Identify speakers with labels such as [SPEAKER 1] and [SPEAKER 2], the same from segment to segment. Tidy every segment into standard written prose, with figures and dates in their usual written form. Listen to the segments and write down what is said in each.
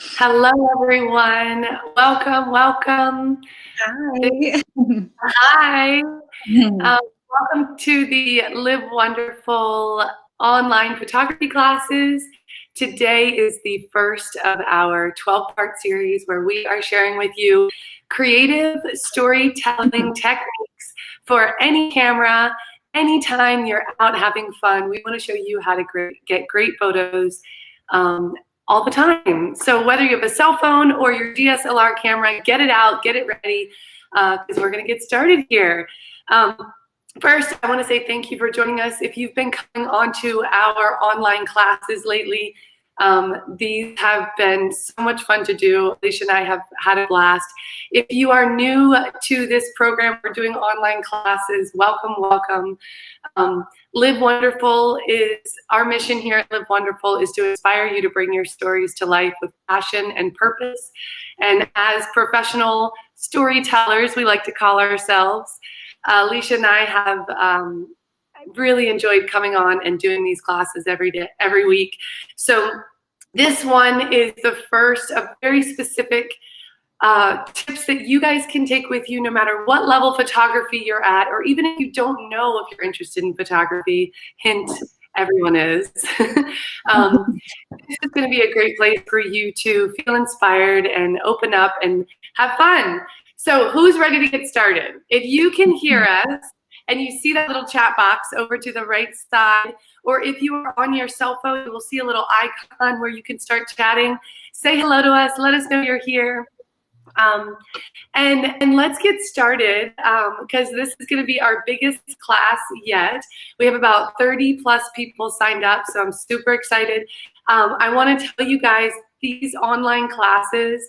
[SPEAKER 1] Hello, everyone. Welcome, welcome.
[SPEAKER 2] Hi.
[SPEAKER 1] Hi. Welcome to the Live Wonderful online photography classes. Today is the first of our 12-part series where we are sharing with you creative storytelling techniques for any camera, anytime you're out having fun. We want to show you how to get great photos um, all the time. So whether you have a cell phone or your DSLR camera, get it out, get it ready, because we're going to get started here. First, I want to say thank you for joining us. If you've been coming onto our online classes lately, these have been so much fun to do. Alicia and I have had a blast. If you are new to this program, we're doing online classes. Welcome, welcome. Live Wonderful is our mission here at Live Wonderful is to inspire you to bring your stories to life with passion and purpose. And as professional storytellers, we like to call ourselves, Alicia and I have really enjoyed coming on and doing these classes every week. So this one is the first of very specific tips that you guys can take with you no matter what level photography you're at, or even if you don't know if you're interested in photography. Hint, everyone is. This is going to be a great place for you to feel inspired and open up and have fun. So who's ready to get started? If you can hear us and you see that little chat box over to the right side, or if you are on your cell phone, you will see a little icon where you can start chatting. Say hello to us. Let us know you're here. And let's get started because this is going to be our biggest class yet. We have about 30 plus people signed up, so I'm super excited. I want to tell you guys these online classes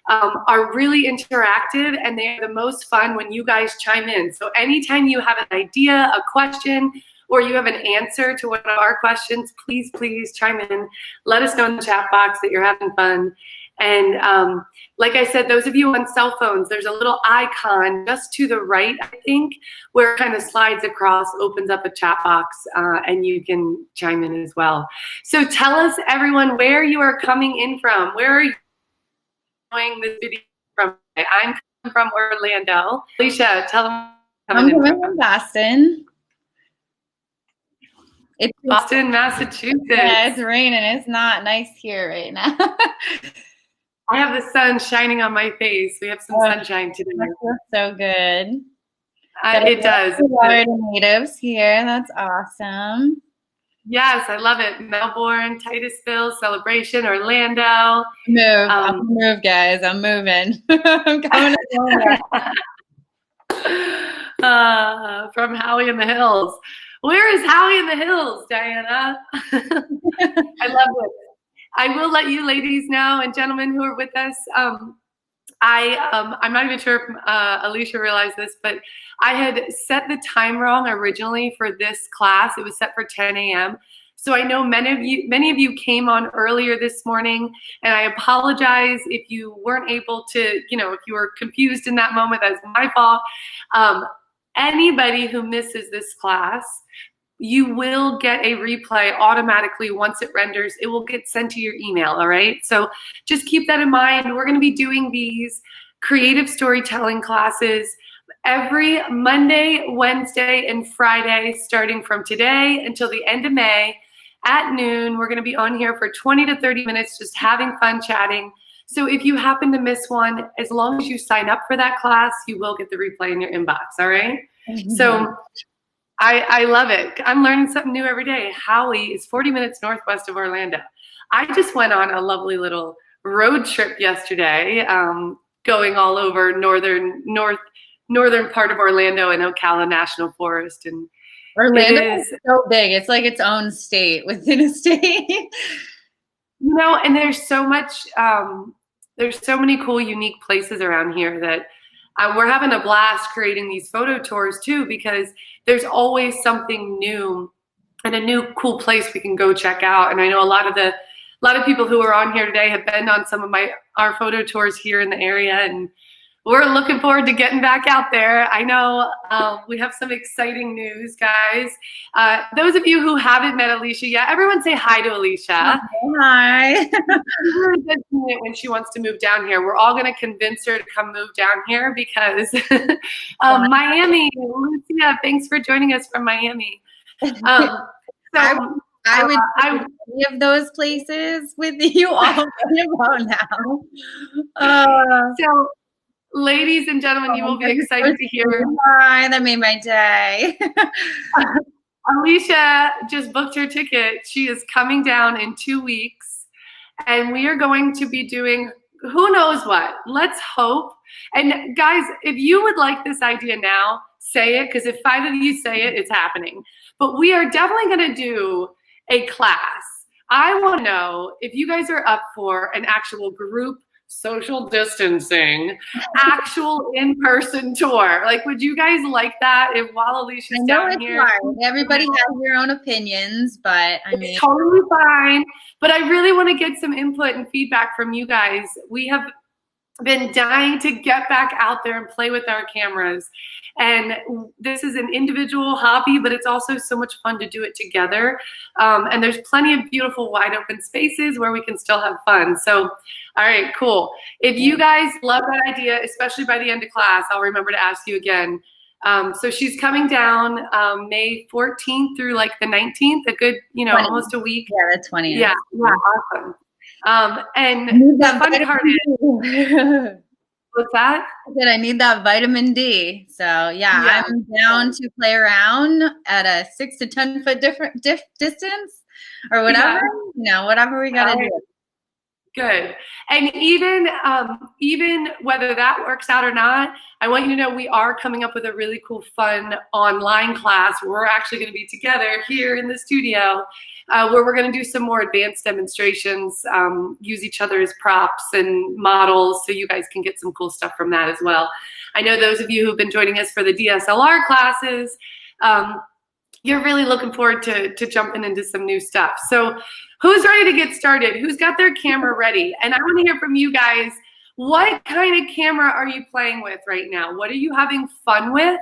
[SPEAKER 1] are really interactive, and they are the most fun when you guys chime in. So anytime you have an idea, a question, or you have an answer to one of our questions, please, please chime in. Let us know in the chat box that you're having fun. And like I said, those of you on cell phones, there's a little icon just to the right, I think, where it kind of slides across, opens up a chat box, and you can chime in as well. So tell us, everyone, where you are coming in from. Where are you enjoying this video from? I'm coming from Orlando. Alicia, tell them
[SPEAKER 2] I'm coming from Boston.
[SPEAKER 1] It's Boston, Massachusetts.
[SPEAKER 2] Yeah, it's raining. It's not nice here right now.
[SPEAKER 1] I have the sun shining on my face. We have some sunshine today.
[SPEAKER 2] That feels so good.
[SPEAKER 1] It does.
[SPEAKER 2] Florida natives here. That's awesome.
[SPEAKER 1] Yes, I love it. Melbourne, Titusville, Celebration, Orlando.
[SPEAKER 2] I'll move, guys. I'm moving. I'm coming to
[SPEAKER 1] from Howie in the Hills. Where is Howie in the Hills, Diana? I love it. I will let you ladies know and gentlemen who are with us. I'm not even sure if Alicia realized this, but I had set the time wrong originally for this class. It was set for 10 a.m. So I know many of you came on earlier this morning, and I apologize if you weren't able to, if you were confused in that moment, that's my fault. Anybody who misses this class, you will get a replay automatically once it renders. It will get sent to your email, all right? So just keep that in mind. We're gonna be doing these creative storytelling classes every Monday, Wednesday, and Friday, starting from today until the end of May at noon. We're gonna be on here for 20 to 30 minutes, just having fun chatting. So if you happen to miss one, as long as you sign up for that class, you will get the replay in your inbox, all right? So I love it. I'm learning something new every day. Howie is 40 minutes northwest of Orlando. I just went on a lovely little road trip yesterday, going all over northern part of Orlando and Ocala National Forest. And
[SPEAKER 2] Orlando is so big. It's like its own state within a state.
[SPEAKER 1] And there's so much, there's so many cool, unique places around here that we're having a blast creating these photo tours too, because there's always something new and a new cool place we can go check out. And I know a lot of people who are on here today have been on some of our photo tours here in the area, and We're looking forward to getting back out there. I know we have some exciting news, guys. Those of you who haven't met Alicia yet, everyone say hi to Alicia.
[SPEAKER 2] Hi.
[SPEAKER 1] She really does mean it when she wants to move down here. We're all going to convince her to come move down here because Miami, Lucia, thanks for joining us from Miami.
[SPEAKER 2] I would do any of those places with you all about now.
[SPEAKER 1] So, ladies and gentlemen, you will be excited to hear.
[SPEAKER 2] Hi, that made my day.
[SPEAKER 1] Alicia just booked her ticket. She is coming down in 2 weeks, and we are going to be doing who knows what. Let's hope. And guys, if you would like this idea now, say it, because if 5 of you say it, it's happening. But we are definitely going to do a class. I want to know if you guys are up for an actual group social distancing, actual in-person tour. Like, would you guys like that if while Alicia's down here?
[SPEAKER 2] Hard. Everybody has their own opinions, but I mean,
[SPEAKER 1] it's totally fine. But I really want to get some input and feedback from you guys. We have been dying to get back out there and play with our cameras. And this is an individual hobby, but it's also so much fun to do it together. And there's plenty of beautiful wide open spaces where we can still have fun. So, all right, cool. If you guys love that idea, especially by the end of class, I'll remember to ask you again. So she's coming down May 14th through like the 19th, a good, 20. Almost a week.
[SPEAKER 2] Yeah, the 20th.
[SPEAKER 1] Yeah, awesome. And the fun part is, what's that?
[SPEAKER 2] I said I need that vitamin D. So yeah, I'm down to play around at a 6 to 10 foot different distance or whatever. Whatever we gotta do.
[SPEAKER 1] Good. And even whether that works out or not, I want you to know we are coming up with a really cool, fun online class. We're actually going to be together here in the studio where we're going to do some more advanced demonstrations, use each other as props and models so you guys can get some cool stuff from that as well. I know those of you who've been joining us for the DSLR classes, you're really looking forward to jumping into some new stuff. So who's ready to get started? Who's got their camera ready? And I want to hear from you guys. What kind of camera are you playing with right now? What are you having fun with?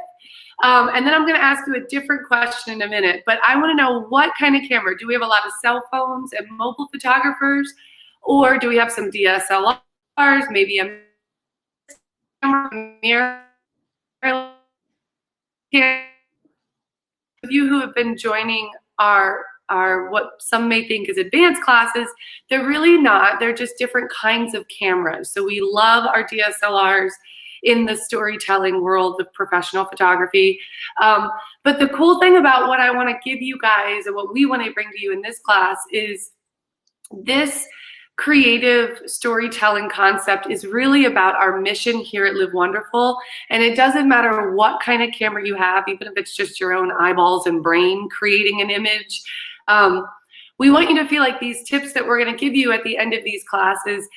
[SPEAKER 1] And then I'm going to ask you a different question in a minute. But I want to know what kind of camera. Do we have a lot of cell phones and mobile photographers? Or do we have some DSLRs, maybe a mirror? Of you who have been joining our what some may think is advanced classes, they're really not. They're just different kinds of cameras. So we love our DSLRs in the storytelling world of professional photography. But the cool thing about what I want to give you guys and what we want to bring to you in this class is this creative storytelling concept is really about our mission here at Live Wonderful. And it doesn't matter what kind of camera you have, even if it's just your own eyeballs and brain creating an image. We want you to feel like these tips that we're going to give you at the end of these classes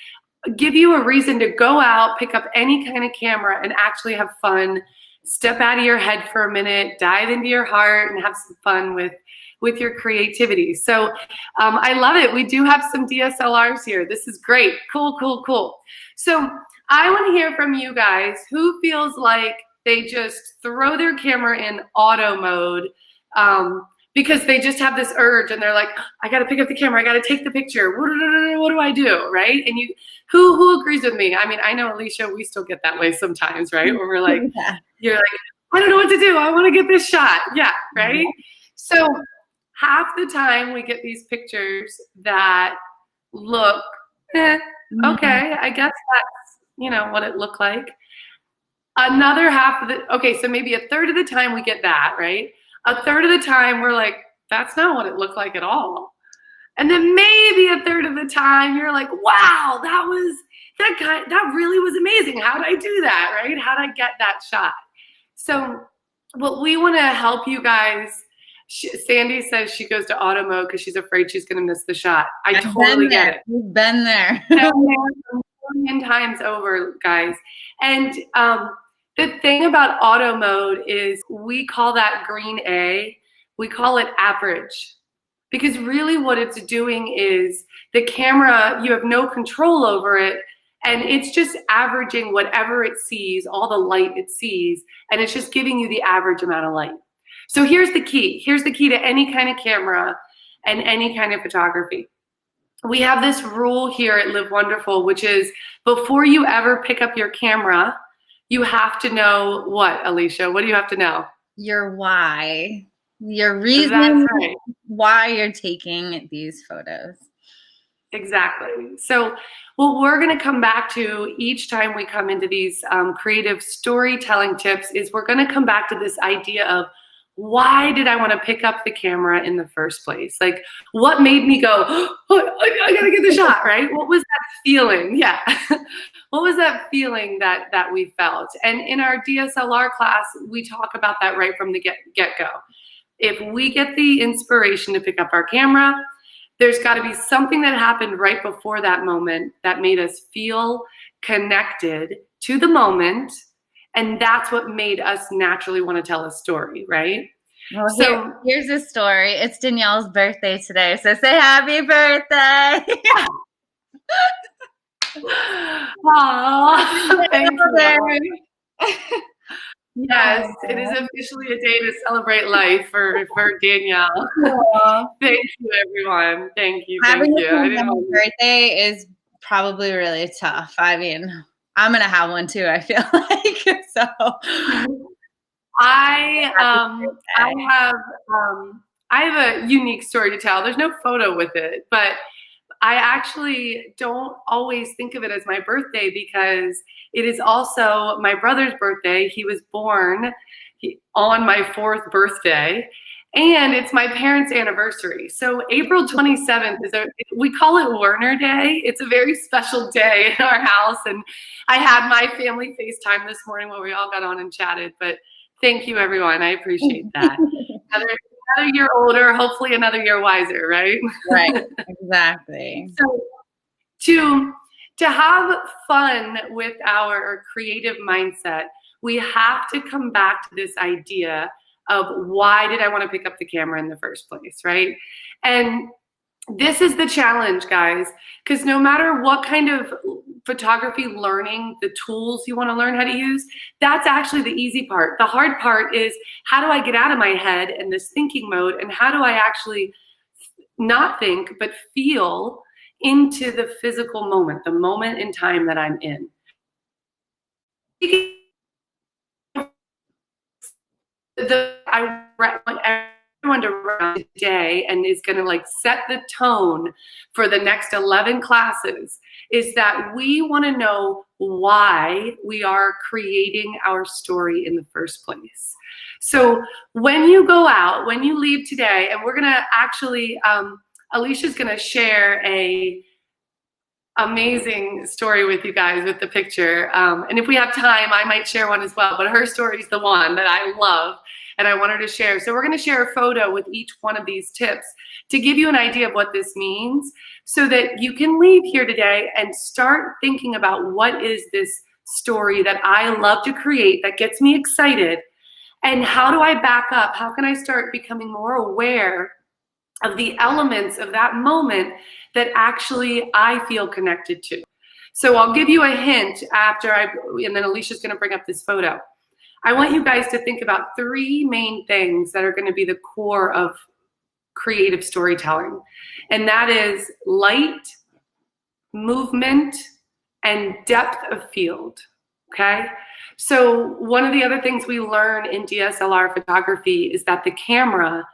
[SPEAKER 1] give you a reason to go out, pick up any kind of camera and actually have fun. Step out of your head for a minute, dive into your heart and have some fun with your creativity. So I love it. We do have some DSLRs here. This is great. Cool, cool, cool. So I want to hear from you guys who feels like they just throw their camera in auto mode because they just have this urge and they're like, I got to pick up the camera. I got to take the picture. What do I do? Right? And who agrees with me? I mean, I know, Alicia, we still get that way sometimes, right? Where we're like, you're like, I don't know what to do. I want to get this shot. Yeah. Right. So half the time we get these pictures that look, okay, I guess that's, what it looked like. Another half of the, okay, so maybe a third of the time we get that, right? A third of the time we're like, that's not what it looked like at all. And then maybe a third of the time you're like, wow, that really was amazing. How did I do that, right? How did I get that shot? So what we want to help you guys, Sandy says she goes to auto mode because she's afraid she's going to miss the shot. I totally get it.
[SPEAKER 2] We've been there.
[SPEAKER 1] A million times over, guys. And the thing about auto mode is we call that green A. We call it average. Because really what it's doing is the camera, you have no control over it, And it's just averaging whatever it sees, all the light it sees, and it's just giving you the average amount of light. So here's the key. Here's the key to any kind of camera and any kind of photography. We have this rule here at Live Wonderful, which is before you ever pick up your camera, you have to know what, Alicia? What do you have to know?
[SPEAKER 2] Your why. Your reason
[SPEAKER 1] That's right.
[SPEAKER 2] why you're taking these photos.
[SPEAKER 1] Exactly. So what we're going to come back to each time we come into these creative storytelling tips is we're going to come back to this idea of why did I want to pick up the camera in the first place? Like, what made me go, oh, I got to get the shot, right? What was that feeling? Yeah. What was that feeling that we felt? And in our DSLR class, we talk about that right from the get-go. If we get the inspiration to pick up our camera, there's got to be something that happened right before that moment that made us feel connected to the moment. And that's what made us naturally want to tell a story, right?
[SPEAKER 2] Well, so here's a story. It's Danielle's birthday today. So say happy birthday.
[SPEAKER 1] Aww, thank you. Yes, it is officially a day to celebrate life for Danielle. Thank you, everyone. Thank you.
[SPEAKER 2] Having a birthday is probably really tough. I mean, I'm gonna have one too, I feel like. So
[SPEAKER 1] I have a unique story to tell. There's no photo with it, but I actually don't always think of it as my birthday because it is also my brother's birthday. He was born on my 4th birthday, and it's my parents' anniversary. So April 27th we call it Werner Day. It's a very special day in our house, and I had my family FaceTime this morning where we all got on and chatted, but thank you, everyone. I appreciate that. Another year older, hopefully another year wiser, right?
[SPEAKER 2] Right, exactly.
[SPEAKER 1] So to have fun with our creative mindset, we have to come back to this idea of why did I want to pick up the camera in the first place, right? And this is the challenge, guys, because no matter what kind of photography learning, the tools you want to learn how to use, that's actually the easy part. The hard part is how do I get out of my head and this thinking mode, and how do I actually not think but feel into the physical moment, the moment in time that I'm in. I want everyone to run today and is going to like set the tone for the next 11 classes is that we want to know why we are creating our story in the first place. So when you go out, when you leave today, and we're going to actually, Alicia's going to share a amazing story with you guys with the picture. And if we have time, I might share one as well, but her story is the one that I love and I want her to share. So we're going to share a photo with each one of these tips to give you an idea of what this means so that you can leave here today and start thinking about what is this story that I love to create that gets me excited, and how do I back up? How can I start becoming more aware of the elements of that moment that actually I feel connected to? So I'll give you a hint and then Alicia's going to bring up this photo. I want you guys to think about 3 main things that are going to be the core of creative storytelling. And that is light, movement, and depth of field. Okay? So one of the other things we learn in DSLR photography is that the camera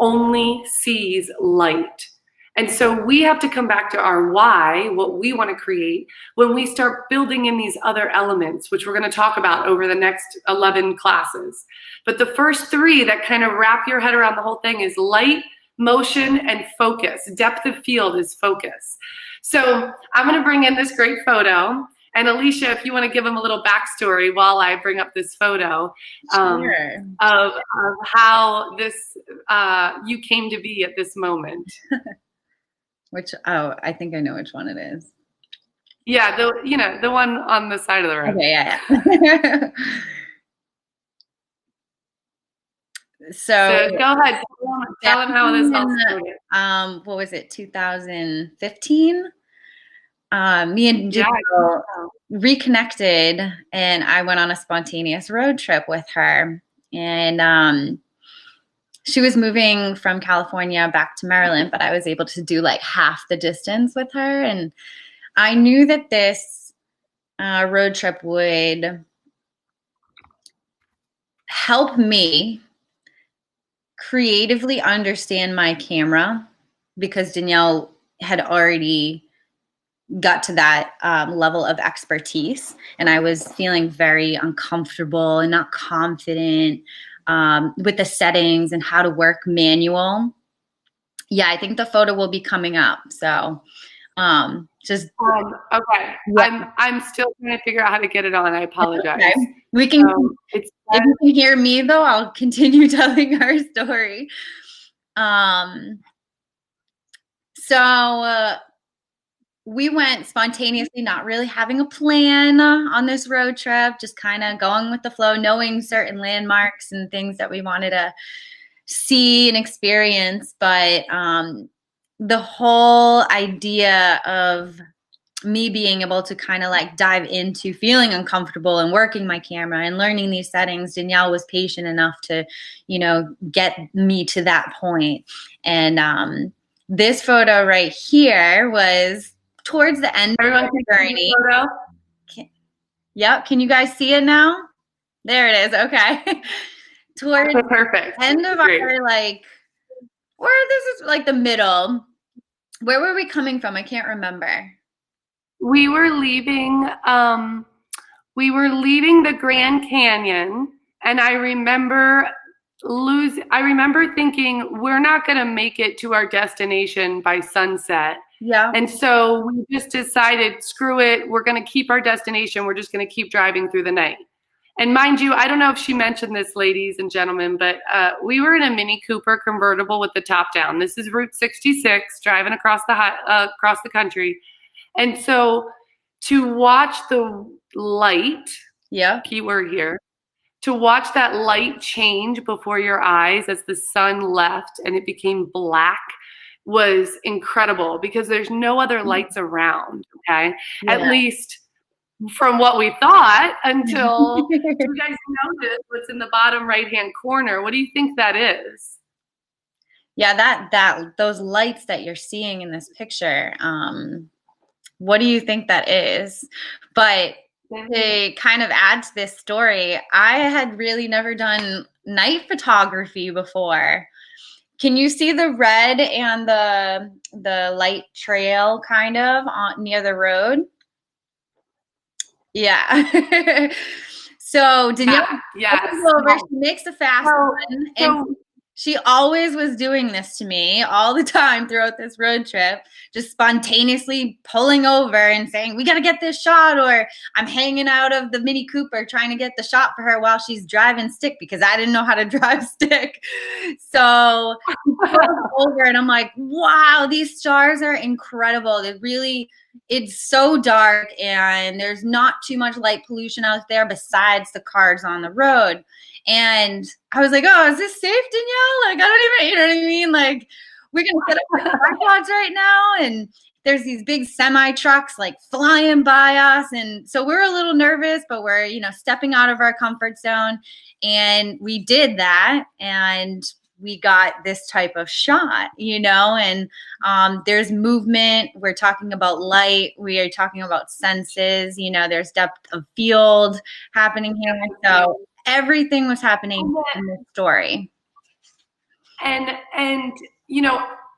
[SPEAKER 1] only sees light. And so we have to come back to our why, what we want to create, when we start building in these other elements, which we're going to talk about over the next 11 classes. But the first 3 that kind of wrap your head around the whole thing is light, motion, and focus. Depth of field is focus. So I'm going to bring in this great photo. And Alicia, if you want to give them a little backstory while I bring up this photo
[SPEAKER 2] Sure.
[SPEAKER 1] of how this you came to be at this moment.
[SPEAKER 2] I think I know which one it is.
[SPEAKER 1] Yeah, the one on the side of the road.
[SPEAKER 2] Okay, yeah. So
[SPEAKER 1] go ahead, tell them how this all started.
[SPEAKER 2] What was it, 2015? me and
[SPEAKER 1] Yeah,
[SPEAKER 2] Giselle reconnected, and I went on a spontaneous road trip with her. And she was moving from California back to Maryland, but I was able to do like half the distance with her. And I knew that this road trip would help me creatively understand my camera, because Danielle had already got to that level of expertise, and I was feeling very uncomfortable and not confident with the settings and how to work manual. Yeah, I think the photo will be coming up. So just
[SPEAKER 1] okay.
[SPEAKER 2] yeah.
[SPEAKER 1] I'm still trying to figure out how to get it on. I apologize.
[SPEAKER 2] Okay. We can
[SPEAKER 1] It's
[SPEAKER 2] if you can hear me though, I'll continue telling our story. So we went spontaneously, not really having a plan on this road trip, just kind of going with the flow, knowing certain landmarks and things that we wanted to see and experience. But the whole idea of me being able to kind of like dive into feeling uncomfortable and working my camera and learning these settings, Danielle was patient enough to, get me to that point. And this photo right here was towards the end of the journey. Yep. Can you guys see it now? There it is. Okay. Towards
[SPEAKER 1] perfect.
[SPEAKER 2] the end of our, where this is like the middle. Where were we coming from? I can't remember.
[SPEAKER 1] We were leaving the Grand Canyon, and I remember thinking we're not going to make it to our destination by sunset.
[SPEAKER 2] Yeah.
[SPEAKER 1] And so we just decided, screw it, we're going to keep our destination. We're just going to keep driving through the night. And mind you, I don't know if she mentioned this, ladies and gentlemen, but we were in a Mini Cooper convertible with the top down. This is Route 66, driving across the country. And so to watch the light, keyword here, to watch that light change before your eyes as the sun left and it became black was incredible, because there's no other lights around, okay? Yeah. At least from what we thought, until you guys notice what's in the bottom right-hand corner. What do you think that is?
[SPEAKER 2] Yeah, those lights that you're seeing in this picture, what do you think that is? But to kind of add to this story, I had really never done night photography before. Can you see the red and the light trail kind of near the road? Yeah. So Danielle comes over, she makes a fast one, and she always was doing this to me all the time throughout this road trip, just spontaneously pulling over and saying, we got to get this shot, or I'm hanging out of the Mini Cooper trying to get the shot for her while she's driving stick, because I didn't know how to drive stick. So I pulled over and I'm like, wow, these stars are incredible. It's so dark and there's not too much light pollution out there besides the cars on the road. And I was like, oh, is this safe, Danielle? Like, I don't even, you know what I mean? Like, we're going to set up our tripods right now. And there's these big semi trucks like flying by us. And so we're a little nervous, but we're, stepping out of our comfort zone. And we did that. And we got this type of shot, and there's movement. We're talking about light. We are talking about senses. There's depth of field happening here. So everything was happening in this story.
[SPEAKER 1] And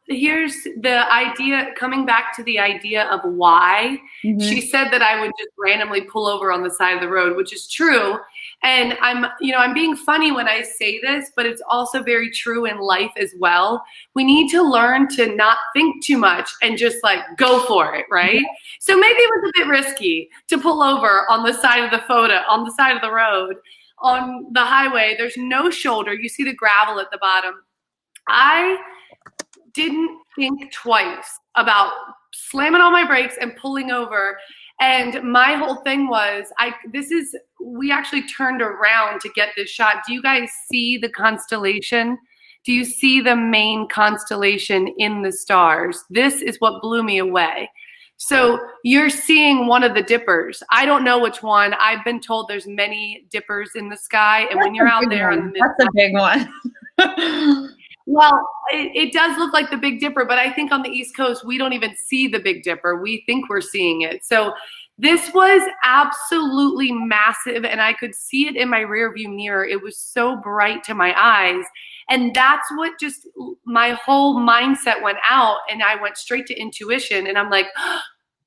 [SPEAKER 1] here's the idea, coming back to the idea of why. Mm-hmm. She said that I would just randomly pull over on the side of the road, which is true. And I'm being funny when I say this, but it's also very true in life as well. We need to learn to not think too much and just like go for it, right? Mm-hmm. So maybe it was a bit risky to pull over on the side of the road. On the highway, there's no shoulder. You see the gravel at the bottom. I didn't think twice about slamming on my brakes and pulling over. And my whole thing was, we actually turned around to get this shot. Do you guys see the constellation? Do you see the main constellation in the stars? This is what blew me away. So you're seeing one of the dippers. I don't know which one. I've been told there's many dippers in the sky. And when you're out there on the Midwest,
[SPEAKER 2] that's a big one.
[SPEAKER 1] well, it does look like the Big Dipper, but I think on the East Coast, we don't even see the Big Dipper. We think we're seeing it. So this was absolutely massive, and I could see it in my rearview mirror. It was so bright to my eyes. And that's what just my whole mindset went out, and I went straight to intuition. And I'm like,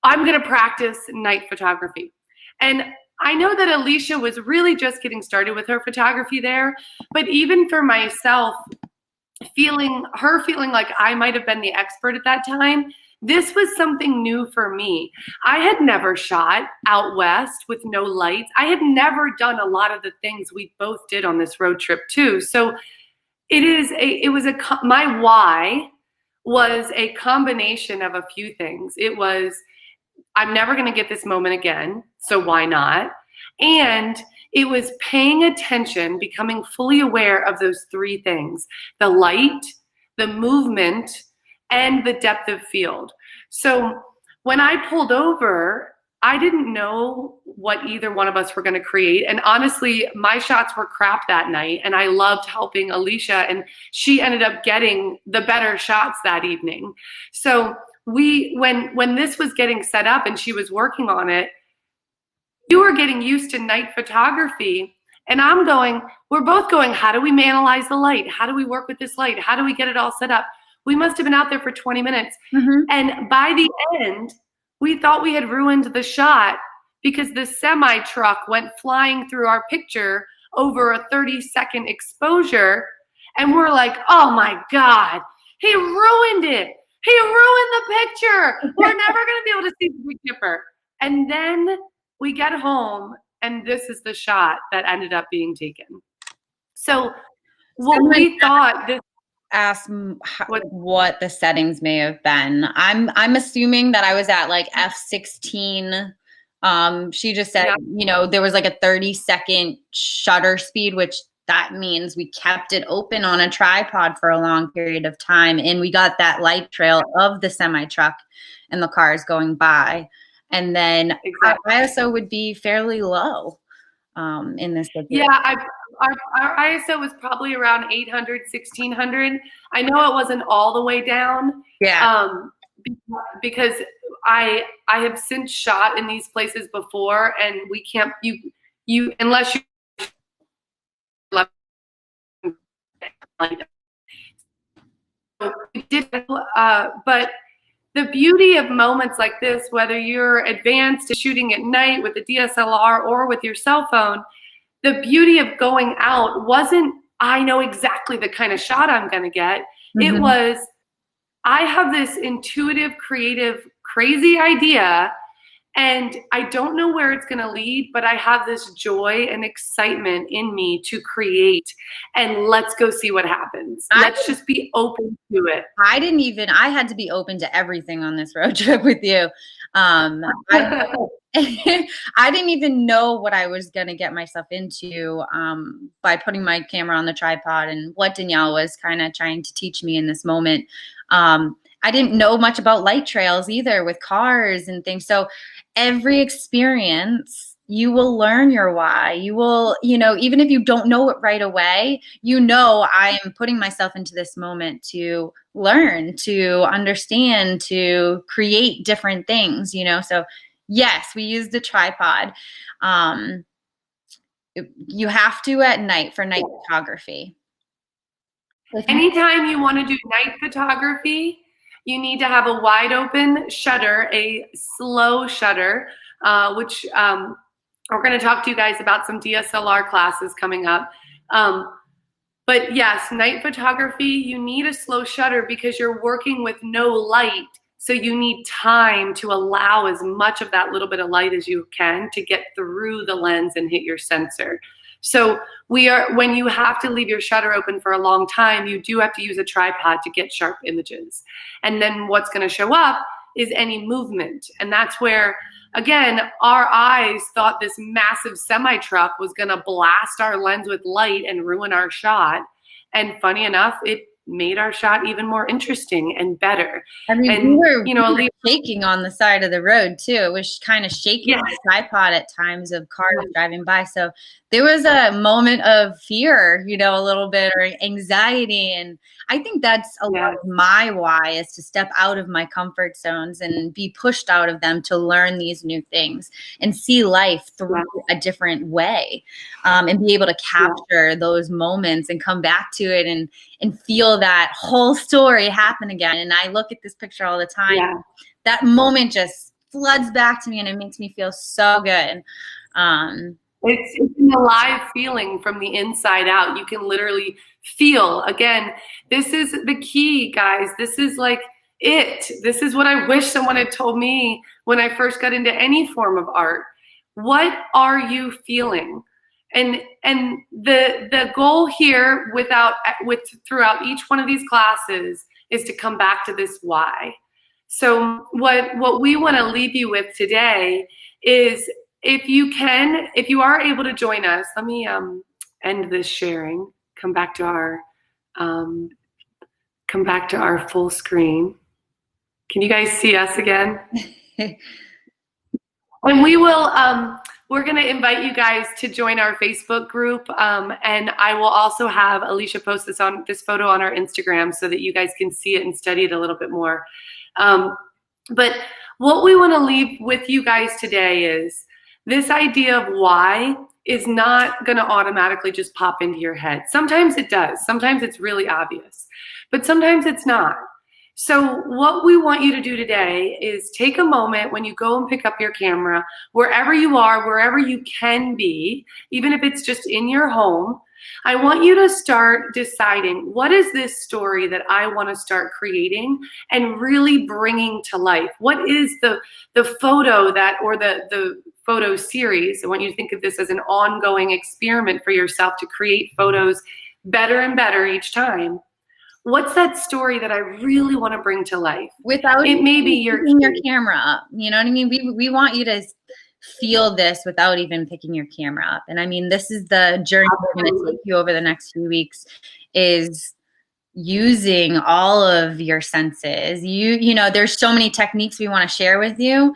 [SPEAKER 1] I'm going to practice night photography. And I know that Alicia was really just getting started with her photography there, but even for myself, feeling like I might have been the expert at that time, this was something new for me. I had never shot out west with no lights. I had never done a lot of the things we both did on this road trip too. So my why was a combination of a few things. It was, I'm never going to get this moment again, so why not? And it was paying attention, becoming fully aware of those three things: the light, the movement, and the depth of field. So when I pulled over, I didn't know what either one of us were going to create. And honestly, my shots were crap that night, and I loved helping Alicia, and she ended up getting the better shots that evening. So when this was getting set up and she was working on it, you were getting used to night photography, and we're both going, how do we analyze the light? How do we work with this light? How do we get it all set up? We must have been out there for 20 minutes. Mm-hmm. And by the end, we thought we had ruined the shot because the semi truck went flying through our picture over a 30-second exposure. And we're like, oh my God, he ruined it. He ruined the picture. We're never going to be able to see the Big Dipper. And then we get home, and this is the shot that ended up being taken. So what we thought this
[SPEAKER 2] asked what the settings may have been. I'm assuming that I was at like f16. She just said, there was like a 30-second shutter speed, which that means we kept it open on a tripod for a long period of time, and we got that light trail of the semi truck and the cars going by. And then exactly. Our ISO would be fairly low in this situation.
[SPEAKER 1] Yeah, our ISO was probably around 800, 1600. I know it wasn't all the way down.
[SPEAKER 2] Yeah.
[SPEAKER 1] Because I have since shot in these places before, and we can't you unless you we did, but the beauty of moments like this, whether you're advanced shooting at night with a DSLR or with your cell phone, the beauty of going out wasn't, I know exactly the kind of shot I'm going to get. Mm-hmm. It was, I have this intuitive, creative, crazy idea, and I don't know where it's going to lead, but I have this joy and excitement in me to create, and let's go see what happens. Let's just be open to it.
[SPEAKER 2] I had to be open to everything on this road trip with you. I didn't even know what I was going to get myself into by putting my camera on the tripod, and what Danielle was kind of trying to teach me in this moment. I didn't know much about light trails either with cars and things. So every experience, you will learn your why. You will, even if you don't know it right away, I am putting myself into this moment to learn, to understand, to create different things, So yes, we used a tripod. You have to at night for night photography.
[SPEAKER 1] Anytime you want to do night photography, you need to have a wide open shutter, a slow shutter, which we're going to talk to you guys about some DSLR classes coming up. But yes, night photography, you need a slow shutter because you're working with no light. So you need time to allow as much of that little bit of light as you can to get through the lens and hit your sensor. So when you have to leave your shutter open for a long time, you do have to use a tripod to get sharp images. And then what's going to show up is any movement. And that's where, again, our eyes thought this massive semi-truck was going to blast our lens with light and ruin our shot. And funny enough, it made our shot even more interesting and better.
[SPEAKER 2] I mean,
[SPEAKER 1] and,
[SPEAKER 2] we were shaking on the side of the road too. It was kind of shaking the tripod at times of cars driving by. So there was a moment of fear, a little bit, or anxiety. And I think that's a lot of my why, is to step out of my comfort zones and be pushed out of them to learn these new things and see life through a different way, and be able to capture those moments and come back to it and feel that whole story happen again. And I look at this picture all the time. Yeah. That moment just floods back to me, and it makes me feel so good.
[SPEAKER 1] It's an alive feeling from the inside out. You can literally feel, again, this is the key, guys. This is like it. This is what I wish someone had told me when I first got into any form of art. What are you feeling? And the goal here throughout each one of these classes is to come back to this why. So what we want to leave you with today is, if you are able to join us, let me end this sharing, come back to our full screen. Can you guys see us again? And we will we're going to invite you guys to join our Facebook group, and I will also have Alicia post this photo on our Instagram so that you guys can see it and study it a little bit more. But what we want to leave with you guys today is this idea of why is not going to automatically just pop into your head. Sometimes it does. Sometimes it's really obvious, but sometimes it's not. So what we want you to do today is take a moment when you go and pick up your camera, wherever you are, wherever you can be, even if it's just in your home. I want you to start deciding, what is this story that I want to start creating and really bringing to life? What is the photo or the photo series? I want you to think of this as an ongoing experiment for yourself to create photos better and better each time. What's that story that I really want to bring to life?
[SPEAKER 2] Without it may be your camera up. You know what I mean? We want you to feel this without even picking your camera up. And I mean, this is the journey we're going to take you over the next few weeks, is using all of your senses. You know, there's so many techniques we want to share with you.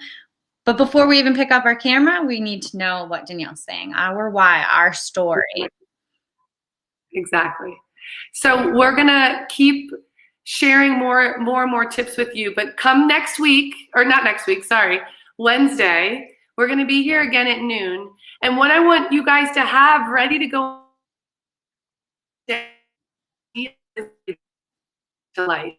[SPEAKER 2] But before we even pick up our camera, we need to know what Danielle's saying, our why, our story.
[SPEAKER 1] Exactly. So we're going to keep sharing more and more tips with you. But come next week, or not next week, sorry, Wednesday, we're going to be here again at noon. And what I want you guys to have ready to go to life.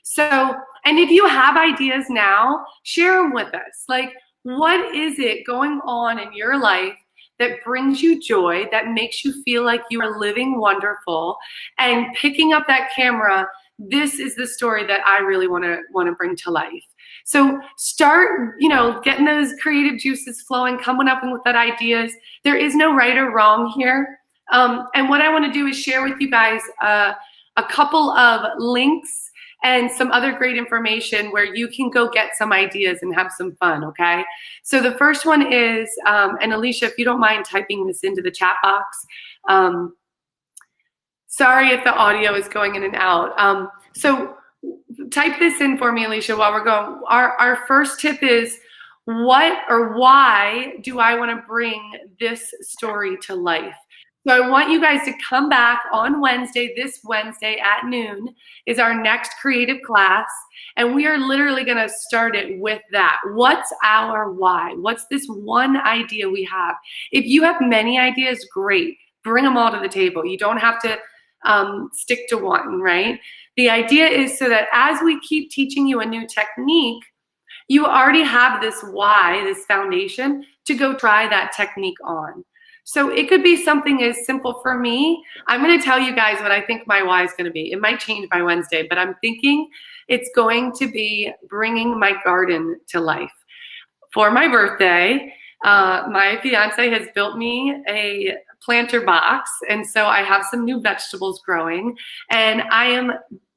[SPEAKER 1] So, and if you have ideas now, share them with us. Like, what is it going on in your life that brings you joy, that makes you feel like you are living wonderful? And picking up that camera, this is the story that I really want to bring to life. So start, getting those creative juices flowing, coming up with that ideas. There is no right or wrong here. And what I want to do is share with you guys a couple of links and some other great information where you can go get some ideas and have some fun, okay? So the first one is, and Alicia, if you don't mind typing this into the chat box. Sorry if the audio is going in and out. So type this in for me, Alicia, while we're going. Our first tip is, what or why do I want to bring this story to life? So I want you guys to come back on Wednesday. This Wednesday at noon is our next creative class, and we are literally going to start it with that. What's our why? What's this one idea we have? If you have many ideas, great. Bring them all to the table. You don't have to stick to one, right? The idea is so that as we keep teaching you a new technique, you already have this why, this foundation, to go try that technique on. So it could be something as simple for me. I'm going to tell you guys what I think my why is going to be. It might change by Wednesday, but I'm thinking it's going to be bringing my garden to life. For my birthday, my fiance has built me a planter box, and so I have some new vegetables growing, and I am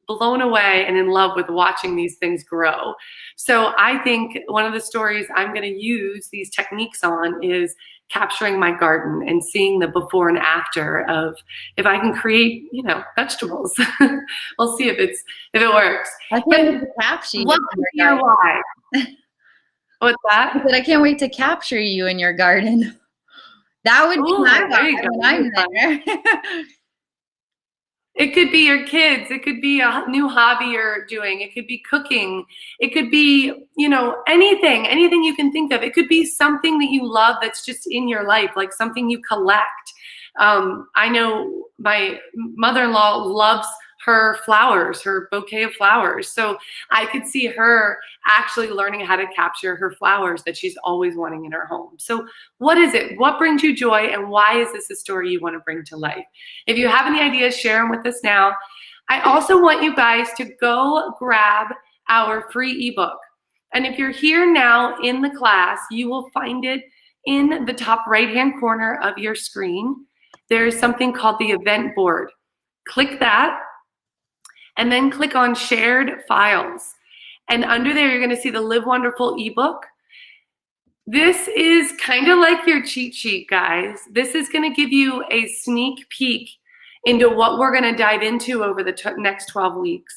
[SPEAKER 1] blown away and in love with watching these things grow. So I think one of the stories I'm going to use these techniques on is capturing my garden and seeing the before and after of if I can create, vegetables. We'll see if it works.
[SPEAKER 2] I can't wait to capture you.
[SPEAKER 1] What would be your why? What's that?
[SPEAKER 2] I can't wait to capture you in your garden. That would be my why when I'm there.
[SPEAKER 1] It could be your kids. It could be a new hobby you're doing. It could be cooking. It could be, anything you can think of. It could be something that you love that's just in your life, like something you collect. I know my mother-in-law loves her flowers, her bouquet of flowers. So I could see her actually learning how to capture her flowers that she's always wanting in her home. So what is it? What brings you joy, and why is this a story you want to bring to life? If you have any ideas, share them with us now. I also want you guys to go grab our free ebook. And if you're here now in the class, you will find it in the top right-hand corner of your screen. There's something called the event board. Click that. And then click on shared files. And under there, you're gonna see the Live Wonderful ebook. This is kind of like your cheat sheet, guys. This is gonna give you a sneak peek into what we're gonna dive into over the next 12 weeks.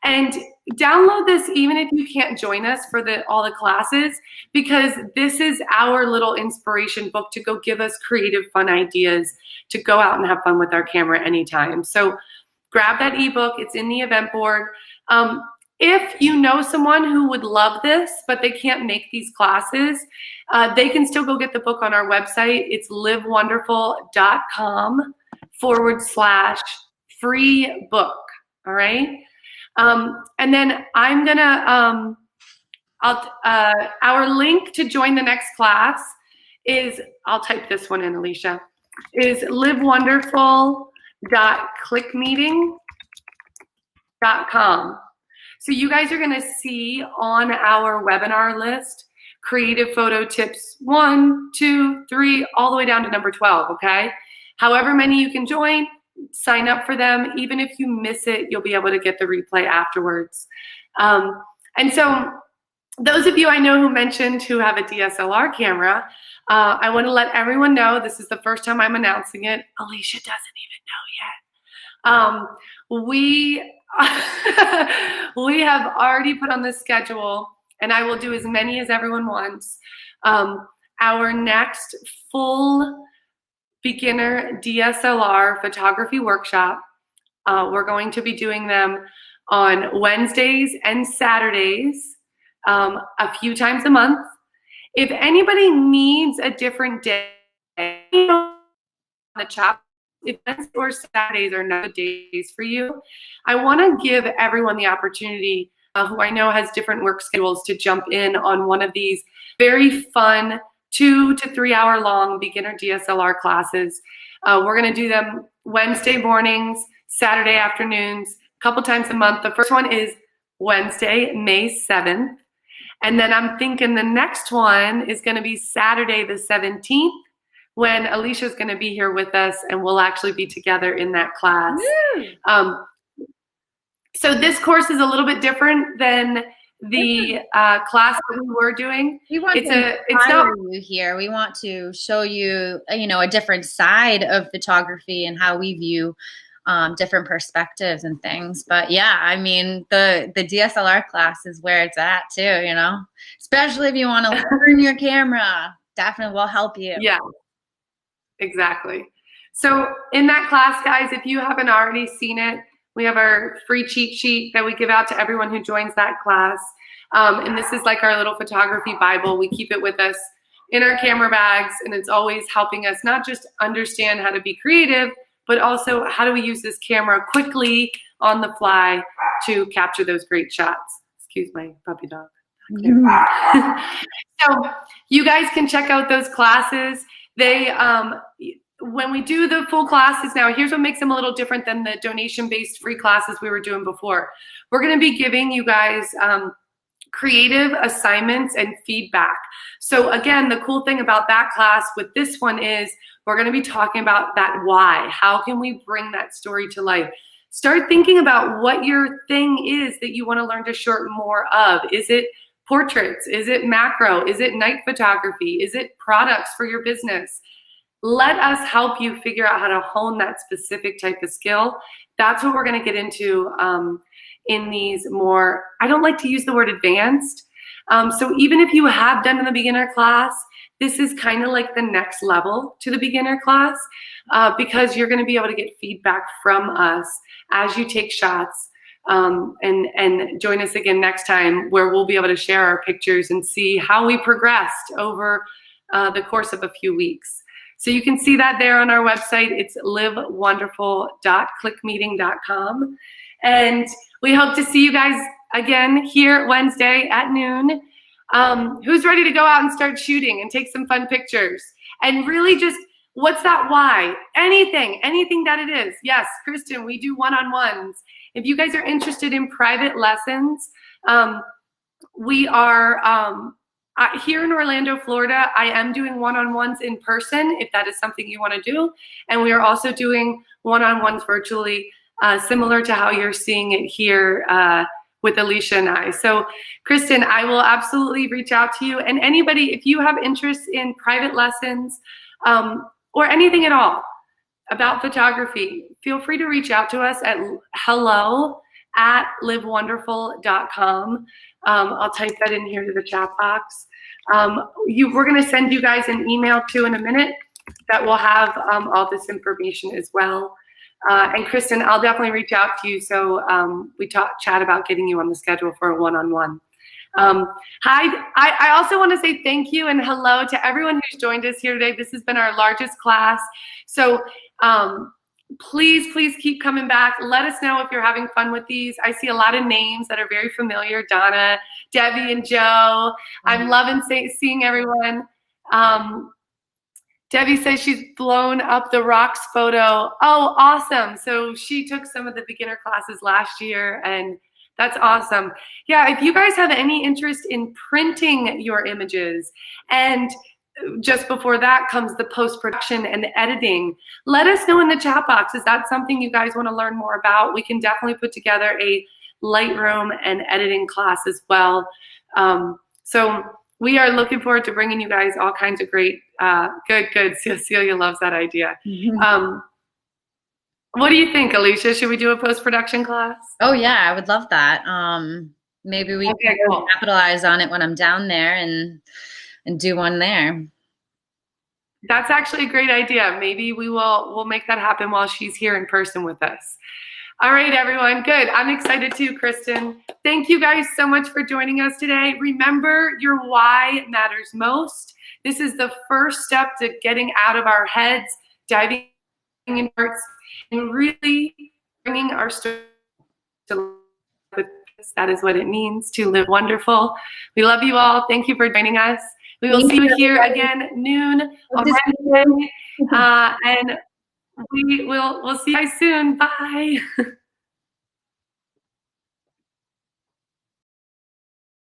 [SPEAKER 1] And download this even if you can't join us for all the classes, because this is our little inspiration book to go give us creative, fun ideas to go out and have fun with our camera anytime. So grab that ebook. It's in the event board. If you know someone who would love this, but they can't make these classes, they can still go get the book on our website. It's livewonderful.com/free book. All right. And then I'm gonna, our link to join the next class is, I'll type this one in, Alicia, is livewonderful.clickmeeting.com. So you guys are gonna see on our webinar list, creative photo tips 1, 2, 3, all the way down to number 12, okay? However many you can join, sign up for them. Even if you miss it, you'll be able to get the replay afterwards. And so those of you I know who mentioned who have a DSLR camera, I want to let everyone know this is the first time I'm announcing it. Alicia doesn't even know yet. We have already put on the schedule, and I will do as many as everyone wants. Our next full beginner DSLR photography workshop. We're going to be doing them on Wednesdays and Saturdays, a few times a month. If anybody needs a different day, on the chat, if Wednesdays or Saturdays are not days for you, I want to give everyone the opportunity who I know has different work schedules to jump in on one of these very fun 2 to 3 hour long beginner DSLR classes. We're going to do them Wednesday mornings, Saturday afternoons, a couple times a month. The first one is Wednesday, May 7th. And then I'm thinking the next one is going to be Saturday the 17th, when Alicia's going to be here with us, and we'll actually be together in that class. So this course is a little bit different than the class that we were doing.
[SPEAKER 2] We want to inspire you here. We want to show you, a different side of photography and how we view different perspectives and things. But yeah, I mean, the DSLR class is where it's at too, especially if you want to learn your camera. Definitely will help you.
[SPEAKER 1] Yeah, exactly. So in that class, guys, if you haven't already seen it, we have our free cheat sheet that we give out to everyone who joins that class. And this is like our little photography Bible. We keep it with us in our camera bags, and it's always helping us not just understand how to be creative, but also how do we use this camera quickly on the fly to capture those great shots. Excuse my puppy dog. So you guys can check out those classes. They, when we do the full classes now, here's what makes them a little different than the donation-based free classes we were doing before. We're going to be giving you guys creative assignments and feedback. So again, the cool thing about that class with this one is we're going to be talking about that why. How can we bring that story to life? Start thinking about what your thing is that you want to learn to short more of. Is it portraits? Is it macro? Is it night photography? Is it products for your business? Let us help you figure out how to hone that specific type of skill. That's what we're going to get into in these more, I don't like to use the word advanced. So even if you have done in the beginner class, this is kind of like the next level to the beginner class because you're going to be able to get feedback from us as you take shots. And join us again next time where we'll be able to share our pictures and see how we progressed over the course of a few weeks. So you can see that there on our website. It's livewonderful.clickmeeting.com. And we hope to see you guys again here Wednesday at noon. Who's ready to go out and start shooting and take some fun pictures? And really just, what's that why? Anything that it is. Yes, Kristen, we do one-on-ones. If you guys are interested in private lessons, we are here in Orlando, Florida. I am doing one-on-ones in person if that is something you want to do. And we are also doing one-on-ones virtually, similar to how you're seeing it here with Alicia and I. So Kristen, I will absolutely reach out to you. And anybody, if you have interest in private lessons or anything at all about photography, feel free to reach out to us at hello@livewonderful.com. I'll type that in here to the chat box. We're going to send you guys an email too in a minute that will have all this information as well. And Kristen, I'll definitely reach out to you so we chat about getting you on the schedule for a one-on-one. Hi, I also want to say thank you and hello to everyone who's joined us here today. This has been our largest class. So please keep coming back. Let us know if you're having fun with these. I see a lot of names that are very familiar. Donna, Debbie, and Joe. I'm loving seeing everyone. Debbie says she's blown up the rocks photo. Oh, awesome. So she took some of the beginner classes last year, and that's awesome. Yeah, if you guys have any interest in printing your images, and just before that comes the post-production and the editing, let us know in the chat box. Is that something you guys want to learn more about? We can definitely put together a Lightroom and editing class as well. So we are looking forward to bringing you guys all kinds of great, good. Cecilia loves that idea. Mm-hmm. What do you think, Alicia? Should we do a post-production class?
[SPEAKER 2] Oh yeah, I would love that. Maybe we can capitalize on it when I'm down there and do one there.
[SPEAKER 1] That's actually a great idea. Maybe we'll make that happen while she's here in person with us. All right, everyone. Good. I'm excited too, Kristen. Thank you guys so much for joining us today. Remember, your why matters most. This is the first step to getting out of our heads, diving in hearts, and really bringing our story to life. That is what it means to live wonderful. We love you all. Thank you for joining us. We will see you here again noon on Wednesday, and we'll see you guys soon. Bye.